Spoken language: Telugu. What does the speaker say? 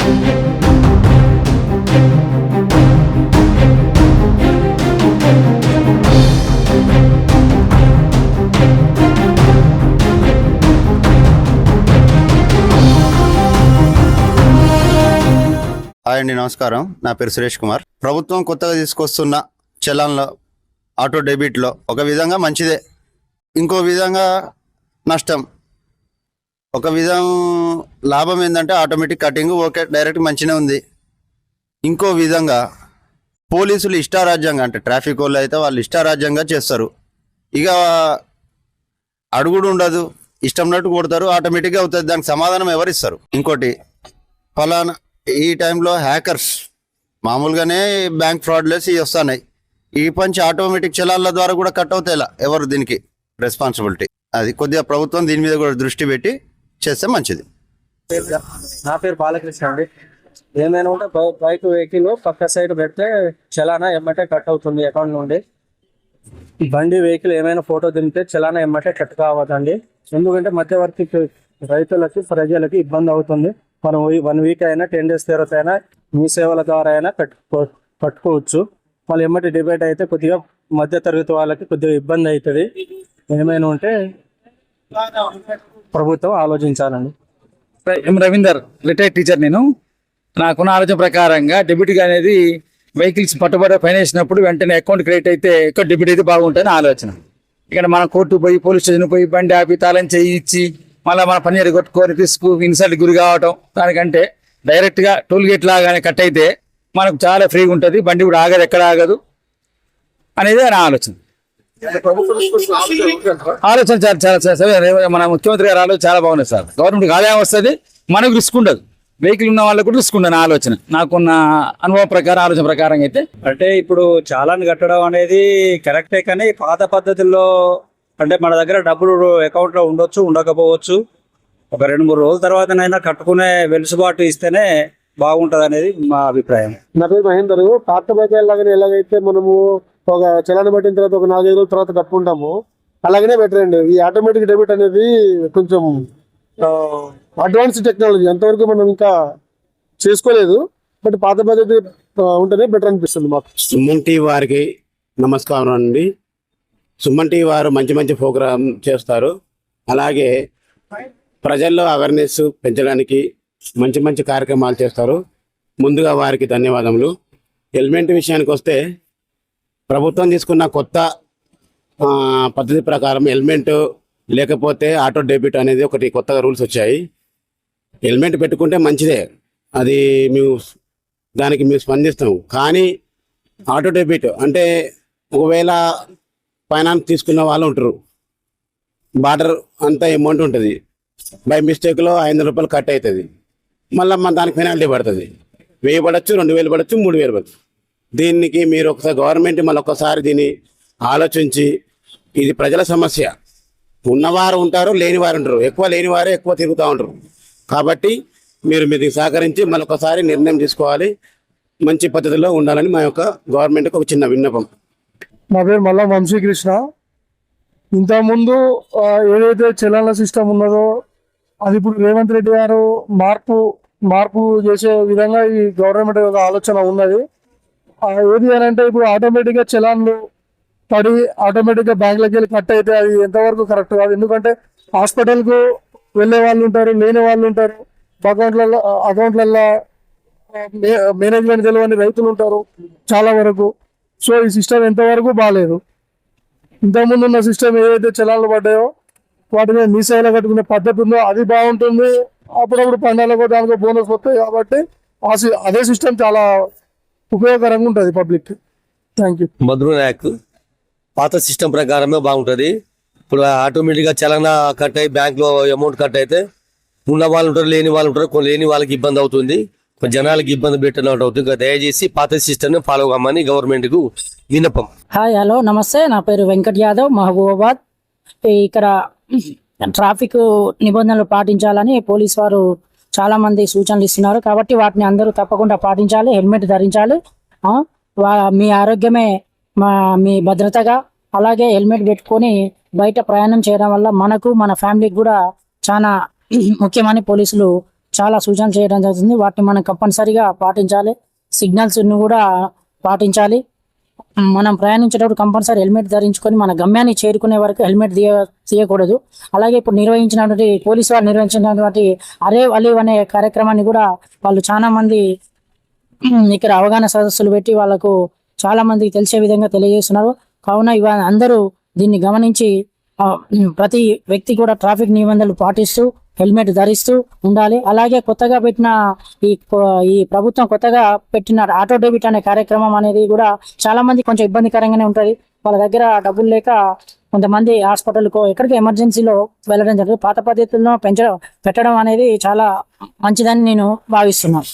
హాయ్ అండి, నమస్కారం. నా పేరు సురేష్ కుమార్. ప్రభుత్వం కొత్తగా తీసుకొస్తున్న చలాన్లో ఆటో డెబిట్లో ఒక విధంగా మంచిదే, ఇంకో విధంగా నష్టం. ఒక విధం లాభం ఏంటంటే ఆటోమేటిక్ కటింగ్ ఓకే, డైరెక్ట్ మంచిగా ఉంది. ఇంకో విధంగా పోలీసులు ఇష్టారాజ్యంగా, అంటే ట్రాఫిక్ వాళ్ళు అయితే వాళ్ళు ఇష్టారాజ్యంగా చేస్తారు. ఇక అడుగుడు ఉండదు, ఇష్టంన్నట్టు కొడతారు, ఆటోమేటిక్గా అవుతుంది. దానికి సమాధానం ఎవరిస్తారు? ఇంకోటి, ఫలానా ఈ టైంలో హ్యాకర్స్ మామూలుగానే బ్యాంక్ ఫ్రాడ్లెస్ ఇవి వస్తున్నాయి. ఈ పంచి ఆటోమేటిక్ చలాన్ల ద్వారా కూడా కట్ అవుతాయిలా. ఎవరు దీనికి రెస్పాన్సిబిలిటీ? అది కొద్దిగా ప్రభుత్వం దీని మీద కూడా దృష్టి పెట్టి చేస్తే మంచిది. నా పేరు బాలకృష్ణ అండి. ఏమైనా ఉంటే బైక్ వెహికల్ పక్క సైడ్ పెడితే చలానా ఎమ్మటే కట్ అవుతుంది అకౌంట్ నుండి. బండి వెహికల్ ఏమైనా ఫోటో దిగితే చలానా ఎమ్మటే కట్ కావద్దండి. ఎందుకంటే మధ్యవర్తి రైతులకి ప్రజలకి ఇబ్బంది అవుతుంది. మనం 1 వీక్ అయినా 10 days తర్వాత అయినా మీ సేవల ద్వారా అయినా కట్టుకోవచ్చు. మళ్ళీ ఎమ్మటి డిబేట్ అయితే కొద్దిగా మధ్య తరగతి వాళ్ళకి కొద్దిగా ఇబ్బంది అవుతుంది. ఏమైనా ఉంటే ప్రభుత్వం ఆలోచించాలండి. ఎం రవీందర్, రిటైర్డ్ టీచర్. నేను నాకున్న ఆలోచన ప్రకారంగా డెబిట్ అనేది వెహికల్స్ పట్టుబడి ఫైన్ వేసినప్పుడు వెంటనే అకౌంట్ క్రెడిట్ అయితే ఎక్కువ డెబిట్ అయితే బాగుంటుందని ఆలోచన. ఇక్కడ మనం కోర్టు పోయి పోలీస్ స్టేషన్ పోయి బండి ఆపి తాళం చేయించి మళ్ళీ మన పని కొట్టుకొని రిస్క్ ఇన్సల్ట్ గురి కావటం, దానికంటే డైరెక్ట్గా టోల్ గేట్ లాగానే కట్ అయితే మనకు చాలా ఫ్రీగా ఉంటుంది. బండి కూడా ఆగదు, ఎక్కడ ఆగదు అనేది నా ఆలోచన. ఆలోచన చాలా మన ముఖ్యమంత్రి గారు ఆలోచన చాలా బాగున్నాయి సార్. గవర్నమెంట్కి ఆదాయం వస్తుంది, మనకు రిస్క్ ఉండదు. వెహికల్ ఉన్న వాళ్ళకు కూడా రిస్క్ ఉండదు. ఆలోచన నాకున్న అనుభవం ప్రకారం, ఆలోచన ప్రకారం అయితే అంటే ఇప్పుడు చాలాన్ కట్టడం అనేది కరెక్టే, కానీ పాత పద్ధతుల్లో అంటే మన దగ్గర డబ్బులు అకౌంట్లో ఉండొచ్చు, ఉండకపోవచ్చు. ఒక 2-3 రోజుల తర్వాతనైనా కట్టుకునే వెలుసుబాటు ఇస్తేనే బాగుంటుంది అనేది మా అభిప్రాయం. నా పేరు మహేందర్. పాత బైకాయలు లాగానే ఎలాగైతే మనము ఒక చలాన పట్టిన తర్వాత ఒక 4-5 రోజుల తర్వాత కట్టుకుంటాము, అలాగనే బెటర్ అండి. ఈ ఆటోమేటిక్ డెబిట్ అనేది కొంచెం అడ్వాన్స్ టెక్నాలజీ, అంతవరకు మనం ఇంకా చేసుకోలేదు. బట్ పాత పద్ధతి ఉంటేనే బెటర్ అనిపిస్తుంది మాకు. సుమన్ టీవీ వారికి నమస్కారం అండి. సుమన్ టీవీ వారు మంచి మంచి ప్రోగ్రామ్ చేస్తారు. అలాగే ప్రజల్లో అవేర్నెస్ పెంచడానికి మంచి మంచి కార్యక్రమాలు చేస్తారు. ముందుగా వారికి ధన్యవాదములు. హెల్మెట్ విషయానికి వస్తే ప్రభుత్వం తీసుకున్న కొత్త పద్ధతి ప్రకారం హెల్మెట్ లేకపోతే ఆటో డెబిట్ అనేది ఒకటి కొత్తగా రూల్స్ వచ్చాయి. హెల్మెట్ పెట్టుకుంటే మంచిదే, అది దానికి మేము స్పందిస్తాం. కానీ ఆటో డెబిట్ అంటే ఒకవేళ ఫైనాన్స్ తీసుకున్న వాళ్ళు ఉంటారు, బార్డర్ అంత అమౌంట్ ఉంటుంది, బై మిస్టేక్లో 500 రూపాయలు కట్ అవుతుంది, మళ్ళీ దానికి పెనాల్టీ పడుతుంది. 1000 పడవచ్చు, 2000 పడవచ్చు, 3000 పడవచ్చు. దీనికి మీరు ఒకసారి గవర్నమెంట్ మళ్ళీ ఒకసారి దీన్ని ఆలోచించి, ఇది ప్రజల సమస్య. ఉన్నవారు ఉంటారు, లేని వారు ఉంటారు. ఎక్కువ లేని వారే ఎక్కువ తిరుగుతూ ఉంటారు. కాబట్టి మీరు దీనికి సహకరించి మళ్ళీ ఒకసారి నిర్ణయం తీసుకోవాలి, మంచి పద్ధతిలో ఉండాలని మా యొక్క గవర్నమెంట్కి ఒక చిన్న విన్నపం. నా పేరు మల్లా వంశీకృష్ణ. ఇంతకుముందు ఏదైతే చలాన్ల సిస్టమ్ ఉన్నదో అది ఇప్పుడు రేవంత్ రెడ్డి గారు మార్పు చేసే విధంగా ఈ గవర్నమెంట్ యొక్క ఆలోచన ఉన్నది. ఏది అని అంటే ఇప్పుడు ఆటోమేటిక్గా చలాన్లు పడి ఆటోమేటిక్గా బ్యాంకులకి వెళ్ళి కట్ అయితే అది ఎంతవరకు కరెక్ట్ కాదు. ఎందుకంటే హాస్పిటల్కు వెళ్ళే వాళ్ళు ఉంటారు, లేని వాళ్ళు ఉంటారు, అకౌంట్లలో మేనేజ్మెంట్ తెలియని రైతులు ఉంటారు చాలా వరకు. సో ఈ సిస్టమ్ ఎంతవరకు బాగాలేదు. ఇంతకుముందు ఉన్న సిస్టమ్ ఏదైతే చలాన్లు పడ్డాయో వాటి మీద మీ సేవలో కట్టుకునే పద్ధతి ఉందో అది బాగుంటుంది. అప్పుడప్పుడు పండాలకో దానికో బోనస్ వస్తాయి. కాబట్టి అదే సిస్టమ్ చాలా ఉపయోగకరంగా ఉంటుంది public. Thank you. Madhura Nayak. పాత సిస్టమ్ ప్రకారమే బాగుంటుంది. ఇప్పుడు ఆటోమేటిక్గా చలానా కట్ అయ్యి బ్యాంక్లో అమౌంట్ కట్ అయితే ఉన్న వాళ్ళు ఉంటారు, లేని వాళ్ళు ఉంటారు. కొన్ని లేని వాళ్ళకి ఇబ్బంది అవుతుంది, జనాలకి ఇబ్బంది పెట్టినట్టు అవుతుంది. దయచేసి పాత సిస్టమ్ని ఫాలో కమ్మని గవర్నమెంట్కు విన్నపం. హాయ్, హలో, నమస్తే. నా పేరు వెంకట్ యాదవ్, మహబూబాబాద్. ఇక్కడ ట్రాఫిక్ నిబంధనలు పాటించాలని పోలీస్ వారు చాలా మంది సూచనలు ఇస్తున్నారు. కాబట్టి వాటిని అందరూ తప్పకుండా పాటించాలి, హెల్మెట్ ధరించాలి. మీ ఆరోగ్యమే మీ భద్రతగా. అలాగే హెల్మెట్ పెట్టుకొని బయట ప్రయాణం చేయడం వల్ల మనకు మన ఫ్యామిలీకి కూడా చాలా ముఖ్యమని పోలీసులు చాలా సూచన చేయడం జరుగుతుంది. వాటిని మనం కంపల్సరీగా పాటించాలి. సిగ్నల్స్ కూడా పాటించాలి. మనం ప్రయాణించేటప్పుడు కంపల్సరీ హెల్మెట్ ధరించుకొని మన గమ్యాన్ని చేరుకునే వరకు హెల్మెట్ తీయకూడదు. అలాగే ఇప్పుడు నిర్వహించినటువంటి పోలీసు వారు నిర్వహించినటువంటి అరే అలీవ్ అనే కార్యక్రమాన్ని కూడా వాళ్ళు చాలా మంది ఇక్కడ అవగాహన సదస్సులు పెట్టి వాళ్ళకు చాలా మందికి తెలిసే విధంగా తెలియజేస్తున్నారు. కావున అందరూ దీన్ని గమనించి ప్రతి వ్యక్తి కూడా ట్రాఫిక్ నిబంధనలు పాటిస్తూ హెల్మెట్ ధరిస్తూ ఉండాలి. అలాగే కొత్తగా పెట్టిన ఈ ప్రభుత్వం కొత్తగా పెట్టిన ఆటో డెబిట్ అనే కార్యక్రమం అనేది కూడా చాలా మంది కొంచెం ఇబ్బందికరంగానే ఉంటుంది. వాళ్ళ దగ్గర డబ్బులు లేక కొంతమంది హాస్పిటల్కో ఎక్కడికి ఎమర్జెన్సీలో వెళ్ళడం జరుగుతుంది. పాత పద్ధతుల్లో పెట్టడం అనేది చాలా మంచిదని నేను భావిస్తున్నాను.